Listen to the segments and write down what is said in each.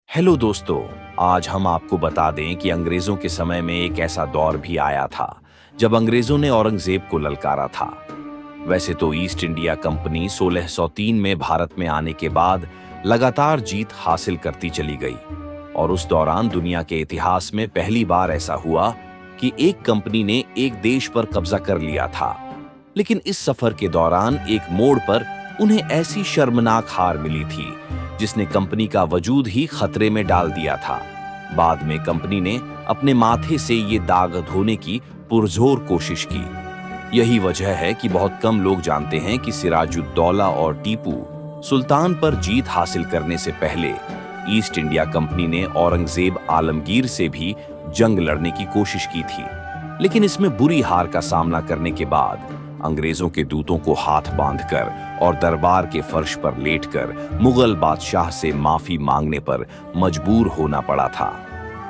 Hello दोस्तों। आज हम आपको बता दें कि अंग्रेजों के समय में एक ऐसा दौर भी आया था जब अंग्रेजों ने औरंगजेब को ललकारा था। वैसे तो ईस्ट इंडिया कंपनी 1603 में भारत में आने के बाद लगातार जीत हासिल करती चली गई और उस दौरान दुनिया के इतिहास में पहली बार ऐसा हुआ कि एक कंपनी ने एक देश पर कब्जा कर लिया था। लेकिन इस सफर के दौरान एक मोड़ पर उन्हें ऐसी शर्मनाक हार मिली थी जिसने कंपनी का वजूद ही खतरे में डाल दिया था। बाद में कंपनी ने अपने माथे से ये दाग धोने की पुरजोर कोशिश की। यही वजह है कि बहुत कम लोग जानते हैं कि सिराजुद्दौला और टीपू सुल्तान पर जीत हासिल करने से पहले ईस्ट इंडिया कंपनी ने औरंगजेब आलमगीर से भी जंग लड़ने की कोशिश की थी। लेकिन इसमें बुरी हार का सामना करने के बाद अंग्रेजों के दूतों को हाथ बांधकर और दरबार के फर्श पर लेटकर मुगल बादशाह से माफी मांगने पर मजबूर होना पड़ा था।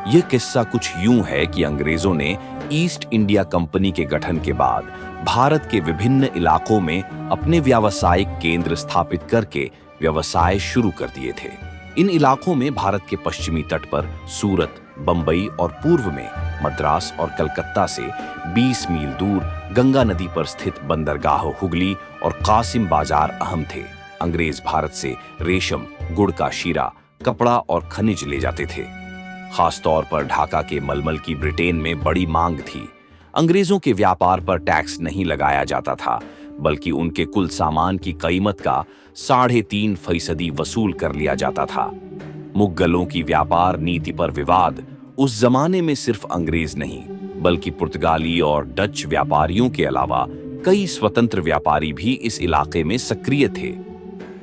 यह किस्सा कुछ यूं है कि अंग्रेजों ने ईस्ट इंडिया कंपनी के गठन के बाद भारत के विभिन्न इलाकों में अपने व्यावसायिक केंद्र स्थापित करके व्यवसाय शुरू कर दिए थे। इन इलाकों में भारत के पश्चिमी तट पर सूरत, बंबई और पूर्व में मद्रास और कलकत्ता से 20 मील दूर गंगा नदी पर स्थित बंदरगाह हुगली और कासिम बाजार अहम थे। अंग्रेज भारत से रेशम, गुड़ का शीरा, कपड़ा और खनिज ले जाते थे। खासतौर पर ढाका के मलमल की ब्रिटेन में बड़ी मांग थी। अंग्रेजों के व्यापार पर टैक्स नहीं लगाया जाता था, बल्कि उनके कुल सामान की कीमत का 3.5% वसूल कर लिया जाता था। मुगलों की व्यापार नीति पर विवाद उस जमाने में सिर्फ अंग्रेज नहीं बल्कि पुर्तगाली और डच व्यापारियों के अलावा कई स्वतंत्र व्यापारी भी इस इलाके में सक्रिय थे।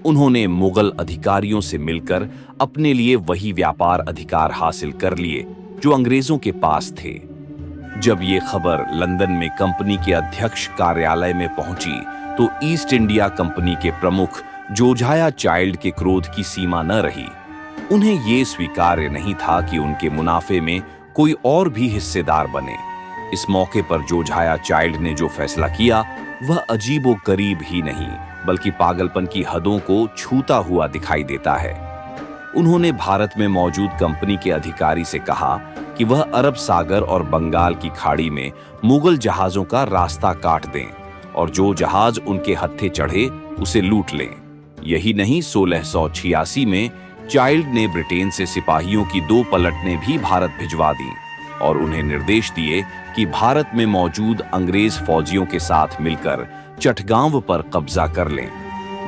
उन्होंने मुगल अधिकारियों से मिलकर अपने लिए वही व्यापार अधिकार हासिल कर लिए जो अंग्रेजों के पास थे। जब ये खबर लंदन में कंपनी के अध्यक्ष कार्यालय में पहुंची तो ईस्ट इंडिया कंपनी के प्रमुख जोझाया चाइल्ड के क्रोध की सीमा न रही। उन्हें ये स्वीकार्य नहीं था कि उनके मुनाफे में कोई और भी हिस्सेदार बने। इस मौके पर जोझाया चाइल्ड ने जो फैसला किया वह अजीबोगरीब ही नहीं बल्कि पागलपन की हदों को छूता हुआ दिखाई देता है। उन्होंने भारत में मौजूद कंपनी के अधिकारी से कहा कि वह अरब सागर और बंगाल की खाड़ी में मुगल जहाजों का रास्ता काट दें और जो जहाज उनके हत्थे चढ़े उसे लूट लें। यही नहीं, 1686 में चाइल्ड ने ब्रिटेन से सिपाहियों की 2 पलटनें भी भारत भिजवा दी और उन्हें निर्देश दिए कि भारत में मौजूद अंग्रेज फौजियों के साथ मिलकर चटगांव पर कब्जा कर लें।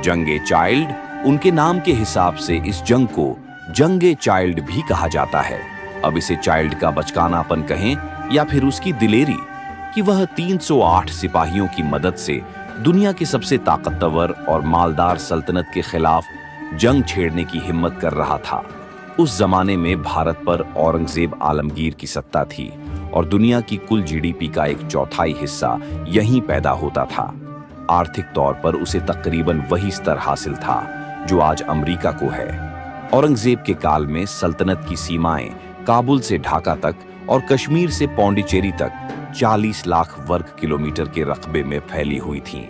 जंगे चाइल्ड, उनके नाम के हिसाब से इस जंग को जंगे चाइल्ड भी कहा जाता है। अब इसे चाइल्ड का बचकानापन कहें या फिर उसकी दिलेरी कि वह 308 सिपाहियों की मदद से दुनिया के सबसे ताकतवर और मालदार सल्तनत के खिलाफ जंग छेड़ने की हिम्मत कर रहा था। उस जमाने में भारत पर औरंगजेब आलमगीर की सत्ता थी और दुनिया की कुल जीडीपी का 1/4 हिस्सा यहीं पैदा होता था। आर्थिक तौर पर उसे तकरीबन वही स्तर हासिल था जो आज अमेरिका को है। औरंगजेब के काल में सल्तनत की सीमाएं काबुल से ढाका तक और कश्मीर से पौंडीचेरी तक 40 लाख वर्ग किलोमीटर के रकबे में फैली हुई थीं।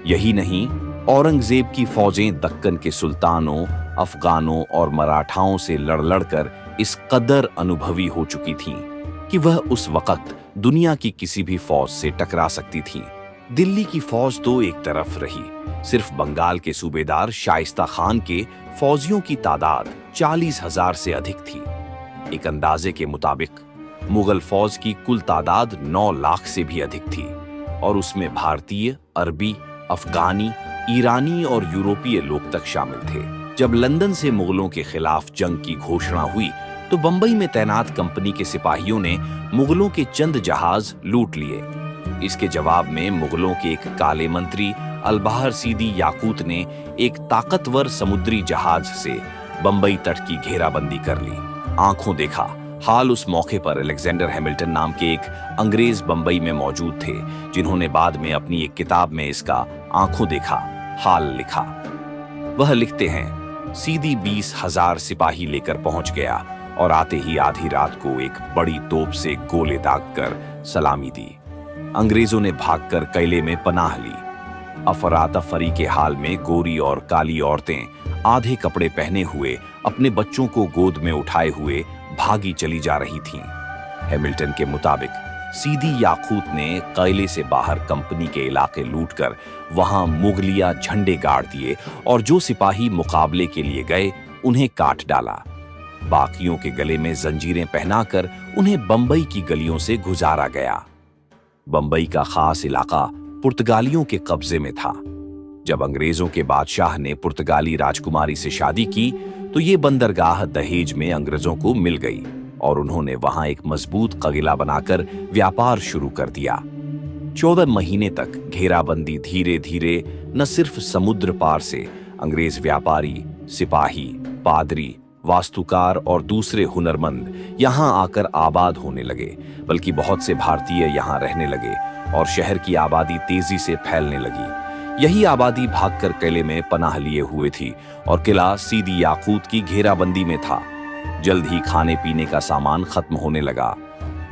यही नहीं, औरंगजेब की फौजें दक्कन के सुल्तानों, अफगानों और मराठाओं से लड़ लड़कर इस कदर अनुभवी हो चुकी थीं कि वह उस वक्त दुनिया की किसी भी फौज से टकरा सकती थीं। दिल्ली की फौज तो एक तरफ रही, सिर्फ बंगाल के सूबेदार शाइस्ता खान के फौजियों की तादाद 40,000 से अधिक थी। एक अंदाजे के मुताबिक मुगल फौज की कुल तादाद 9 लाख से भी अधिक थी और उसमें भारतीय, अरबी, अफगानी, ईरानी और यूरोपीय लोग तक शामिल थे। जब लंदन से मुगलों के खिलाफ जंग की घोषणा हुई तो बंबई में तैनात कंपनी के सिपाहियों ने मुगलों के चंद जहाज लूट लिए। इसके जवाब में मुगलों के एक काले मंत्री अलबहर सीदी याकूत ने एक ताकतवर समुद्री जहाज से बंबई तट की घेराबंदी कर ली। आंखों देखा हाल उस मौके पर अलेक्जेंडर हैमिल्टन नाम के एक अंग्रेज बंबई में मौजूद थे, जिन्होंने बाद में अपनी एक किताब में इसका आंखों देखा हाल लिखा। वह लिखते हैं, सीधी 20,000 सिपाही लेकर पहुंच गया और आते ही आधी रात को एक बड़ी तोप से गोले दागकर सलामी दी। अंग्रेजों ने भागकर कैले में पनाह ली। अफरातफरी के हाल में गोरी और काली औरतें आधे कपड़े पहने हुए अपने बच्चों को गोद में उठाए हुए भागी चली जा रही थीं। हैमिल्टन के मुताबिक सीदी याकूत ने किले से बाहर कंपनी के इलाके लूटकर वहां मुगलिया झंडे गाड़ दिए और जो सिपाही मुकाबले के लिए गए उन्हें काट डाला। बाकियों के गले में जंजीरें पहनाकर उन्हें बंबई की गलियों से गुजारा गया। बंबई का खास इलाका पुर्तगालियों के कब्जे में था। जब अंग्रेजों के बादशाह ने पुर्तगाली राजकुमारी से शादी की तो ये बंदरगाह दहेज में अंग्रेजों को मिल गई और उन्होंने वहां एक मजबूत कगिला बनाकर व्यापार शुरू कर दिया। 14 महीने तक घेराबंदी धीरे धीरे न सिर्फ समुद्र पार से अंग्रेज व्यापारी, सिपाही, पादरी, वास्तुकार और दूसरे हुनरमंद यहां आकर आबाद होने लगे, बल्कि बहुत से भारतीय यहां रहने लगे और शहर की आबादी तेजी से फैलने लगी। यही आबादी भागकर किले में पनाह लिए हुए थी और किला सीदी याकूत की घेराबंदी में था। जल्द ही खाने पीने का सामान खत्म होने लगा।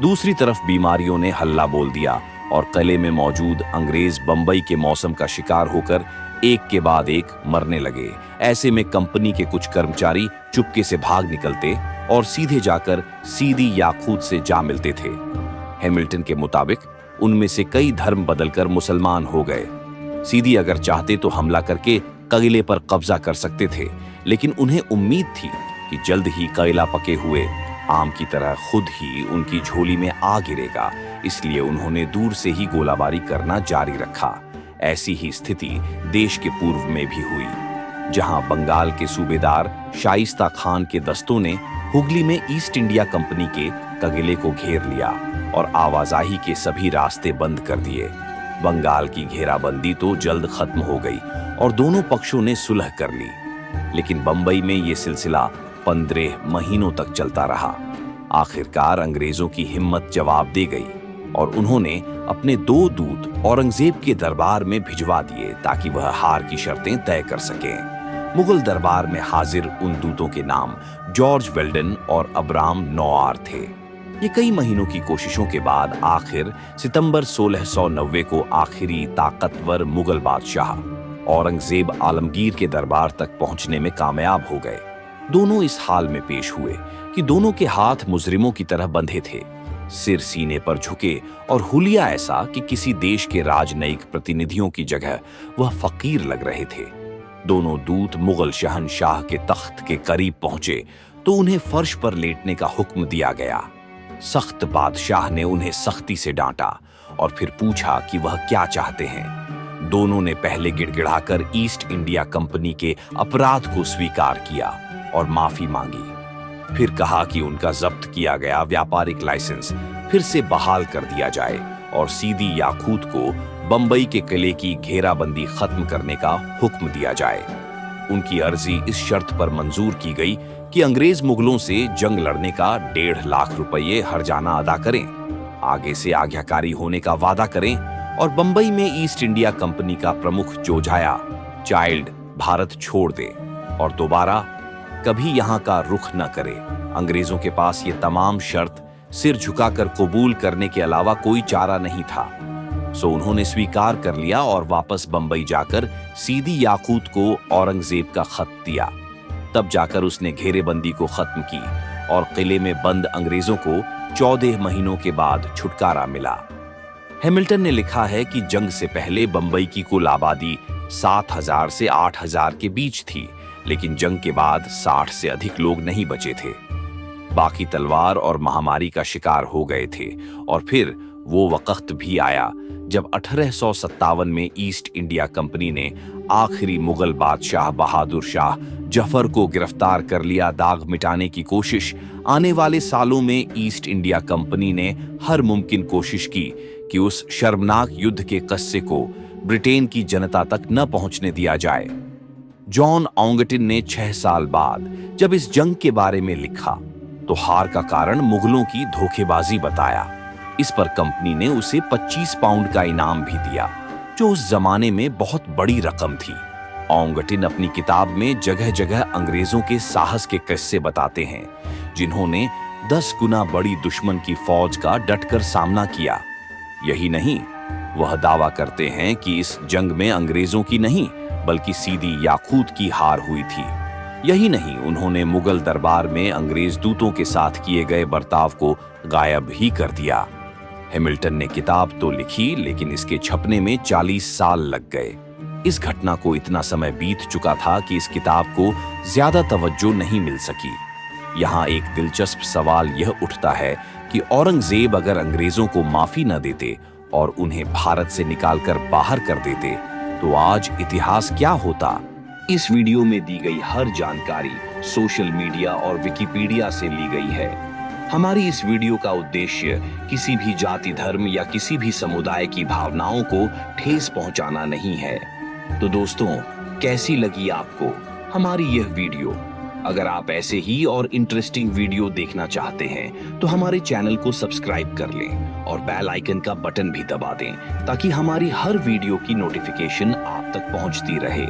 दूसरी तरफ बीमारियों ने हल्ला बोल दिया और किले में मौजूद अंग्रेज बंबई के मौसम का शिकार होकर एक के बाद एक मरने लगे। ऐसे में कंपनी के कुछ कर्मचारी चुपके से भाग निकलते और सीधे जाकर सीदी याकूत से जा मिलते थे। हैमिल्टन के मुताबिक उनमें से कई धर्म बदलकर मुसलमान हो गए। सीदी अगर चाहते तो हमला करके किले पर कब्जा कर सकते थे, लेकिन उन्हें उम्मीद थी कि जल्द ही किला पके हुए आम की तरह खुद ही उनकी झोली में आ गिरेगा, इसलिए उन्होंने दूर से ही गोलाबारी करना जारी रखा। ऐसी ही स्थिति देश के पूर्व में भी हुई, जहां बंगाल के सूबेदार शाइस्ता खान के दस्तों ने हुगली में ईस्ट इंडिया कंपनी के किले को घेर लिया और आवाजाही के सभी रास्ते बंद कर दिए। बंगाल की घेराबंदी तो जल्द खत्म हो गई और दोनों पक्षों ने सुलह कर ली, लेकिन बंबई में ये सिलसिला 15 महीनों तक चलता रहा। आखिरकार अंग्रेजों की हिम्मत जवाब दे गई और उन्होंने अपने 2 दूत औरंगजेब के दरबार में भिजवा दिए ताकि वह हार की शर्तें तय कर सकें। मुगल दरबार में हाजिर उन दूतों के नाम जॉर्ज वेल्डन और अब्राम नौआर थे। ये कई महीनों की कोशिशों के बाद आखिर सितंबर 1690 को आखिरी ताकतवर मुगल बादशाह औरंगजेब आलमगीर के दरबार तक पहुंचने में कामयाब हो गए। दोनों इस हाल में पेश हुए कि दोनों के हाथ मुजरिमों की तरह बंधे थे, सिर सीने पर झुके और हुलिया ऐसा कि किसी देश के राजनयिक प्रतिनिधियों की जगह वह फकीर लग रहे थे। दोनों दूत मुगल शहंशाह के तख्त के करीब पहुंचे तो उन्हें फर्श पर लेटने का हुक्म दिया गया। सख्त बादशाह ने उन्हें सख्ती से डांटा और फिर पूछा कि वह क्या चाहते हैं। दोनों ने पहले गिड़गिड़ाकर ईस्ट इंडिया कंपनी के अपराध को स्वीकार किया और माफी मांगी। फिर कहा कि उनका जब्त किया गया व्यापारिक लाइसेंस फिर से बहाल कर दिया जाए और सीदी याकूत को बंबई के किले की घेराबंदी खत्म करने का हुक्म दिया जाए। उनकी अर्जी इस शर्त पर मंजूर की गई कि अंग्रेज मुगलों से जंग लड़ने का 1.5 लाख रुपये हर्जाना अदा करें, आगे से आज्ञाकारी होने का वादा करें और बंबई में ईस्ट इंडिया कंपनी का प्रमुख जोझाया चाइल्ड भारत छोड़ दे और दोबारा कभी यहां का रुख न करे। अंग्रेजों के पास ये तमाम शर्त सिर झुकाकर कबूल करने के अलावा कोई चारा नहीं था। सो उन्होंने स्वीकार कर लिया और वापस बंबई जाकर सीदी याकूत को औरंगजेब का खत दिया। तब जाकर उसने घेरेबंदी को खत्म की और किले में बंद अंग्रेजों को 14 महीनों के बाद छुटकारा मिला। हैमिल्टन ने लिखा है कि जंग से पहले बंबई की कुल आबादी 7,000 से 8,000 के बीच थी, लेकिन जंग के बाद 60 से अधिक लोग नहीं बचे थे। बाकी तलवार और महामारी का शिकार हो गए थे और फिर वो वक्त भी आया जब 1857 में ईस्ट इंडिया कंपनी ने आखिरी मुगल बादशाह बहादुर शाह जफर को गिरफ्तार कर लिया। दाग मिटाने की कोशिश। आने वाले सालों में ईस्ट इंडिया कंपनी ने हर मुमकिन कोशिश की कि उस शर्मनाक युद्ध के कस्से को ब्रिटेन की जनता तक न पहुंचने दिया जाए। जॉन ऑन्गटिन ने 6 साल बाद जब इस जंग के बारे में लिखा तो हार का कारण मुगलों की धोखेबाजी बताया। इस पर कंपनी ने उसे 25 पाउंड का इनाम भी दिया, जो उस जमाने में बहुत बड़ी रकम थी। ऑन्गटिन अपनी किताब में जगह जगह अंग्रेजों के साहस के किस्से बताते हैं, जिन्होंने 10 गुना बड़ी दुश्मन की फौज का डटकर सामना किया। यही नहीं, वह दावा करते हैं कि इस जंग में अंग्रेजों की नहीं बल्कि सीदी याकूत की हार हुई थी। यही नहीं, उन्होंने मुगल दरबार में अंग्रेज दूतों के साथ किए गए बर्ताव को गायब ही कर दिया। हैमिल्टन ने किताब तो लिखी, लेकिन इसके छपने में 40 साल लग गए। इस घटना को इतना समय बीत चुका था कि इस किताब को ज्यादा तवज्जो नहीं मिल सकी। यहाँ एक दिलचस्प सवाल यह उठता है कि औरंगजेब अगर अंग्रेजों को माफी न देते और उन्हें भारत से निकालकर बाहर कर देते, तो आज इतिहास क्या होता? इस वीडियो में दी गई हर जानकारी सोशल मीडिया और विकिपीडिया से ली गई है। हमारी इस वीडियो का उद्देश्य किसी भी जाति, धर्म या किसी भी समुदाय की भावनाओं को ठेस पहुंचाना नहीं है। तो दोस्तों, कैसी लगी आपको हमारी यह वीडियो? अगर आप ऐसे ही और इंटरेस्टिंग वीडियो देखना चाहते हैं तो हमारे चैनल को सब्सक्राइब कर लें और बेल आइकन का बटन भी दबा दें, ताकि हमारी हर वीडियो की नोटिफिकेशन आप तक पहुंचती रहे।